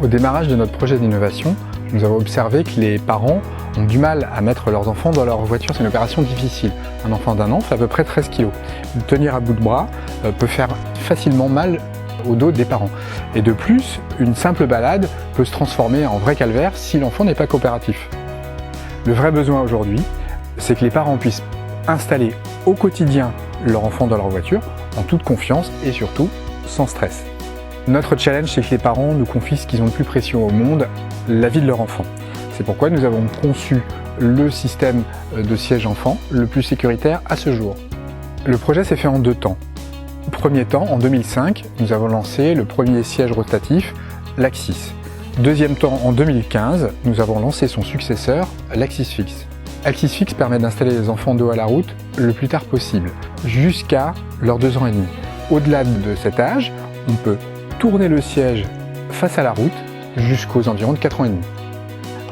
Au démarrage de notre projet d'innovation, nous avons observé que les parents ont du mal à mettre leurs enfants dans leur voiture. C'est une opération difficile. Un enfant d'1 an fait à peu près 13 kg. Tenir à bout de bras peut faire facilement mal au dos des parents. Et de plus, une simple balade peut se transformer en vrai calvaire si l'enfant n'est pas coopératif. Le vrai besoin aujourd'hui, c'est que les parents puissent installer au quotidien leur enfant dans leur voiture en toute confiance et surtout sans stress. Notre challenge, c'est que les parents nous confient ce qu'ils ont de plus précieux au monde, la vie de leur enfant. C'est pourquoi nous avons conçu le système de siège enfant le plus sécuritaire à ce jour. Le projet s'est fait en 2 temps. Premier temps, en 2005, nous avons lancé le premier siège rotatif, l'Axis. Deuxième temps, en 2015, nous avons lancé son successeur, l'Axis Fix. Axis Fix permet d'installer les enfants dos à la route le plus tard possible, jusqu'à leurs 2 ans et demi. Au-delà de cet âge, on peut tourner le siège face à la route jusqu'aux environs de 4 ans et demi.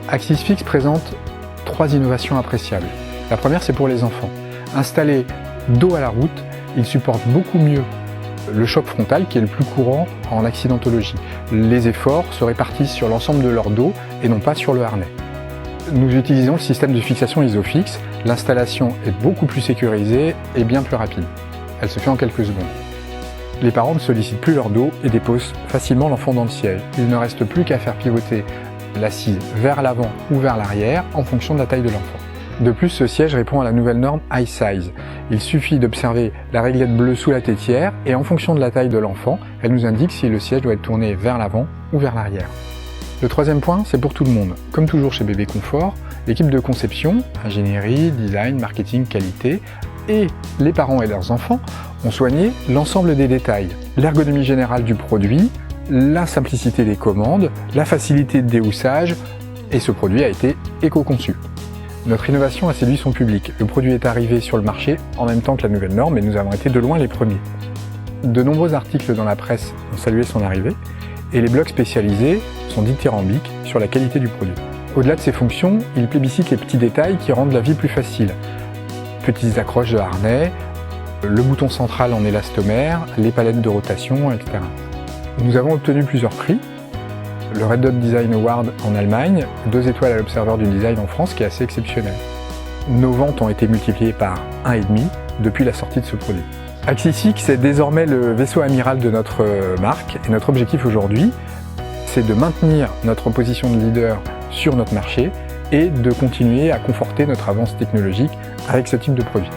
Axis Fix présente 3 innovations appréciables. La première, c'est pour les enfants. Installés dos à la route, ils supportent beaucoup mieux le choc frontal qui est le plus courant en accidentologie. Les efforts se répartissent sur l'ensemble de leur dos et non pas sur le harnais. Nous utilisons le système de fixation ISOFIX. L'installation est beaucoup plus sécurisée et bien plus rapide. Elle se fait en quelques secondes. Les parents ne sollicitent plus leur dos et déposent facilement l'enfant dans le siège. Il ne reste plus qu'à faire pivoter l'assise vers l'avant ou vers l'arrière en fonction de la taille de l'enfant. De plus, ce siège répond à la nouvelle norme iSize. Il suffit d'observer la réglette bleue sous la tétière et en fonction de la taille de l'enfant, elle nous indique si le siège doit être tourné vers l'avant ou vers l'arrière. Le troisième point, c'est pour tout le monde. Comme toujours chez Bébé Confort, l'équipe de conception, ingénierie, design, marketing, qualité et les parents et leurs enfants ont soigné l'ensemble des détails. L'ergonomie générale du produit, la simplicité des commandes, la facilité de déhoussage et ce produit a été éco-conçu. Notre innovation a séduit son public. Le produit est arrivé sur le marché en même temps que la nouvelle norme et nous avons été de loin les premiers. De nombreux articles dans la presse ont salué son arrivée et les blogs spécialisés sont dithyrambiques sur la qualité du produit. Au-delà de ses fonctions, il plébiscite les petits détails qui rendent la vie plus facile. Petites accroches de harnais, le bouton central en élastomère, les palettes de rotation, etc. Nous avons obtenu plusieurs prix. Le Red Dot Design Award en Allemagne, 2 étoiles à l'Observer du Design en France, qui est assez exceptionnel. Nos ventes ont été multipliées par 1,5 depuis la sortie de ce produit. Axis Fix est désormais le vaisseau amiral de notre marque et notre objectif aujourd'hui, c'est de maintenir notre position de leader sur notre marché et de continuer à conforter notre avance technologique avec ce type de produit.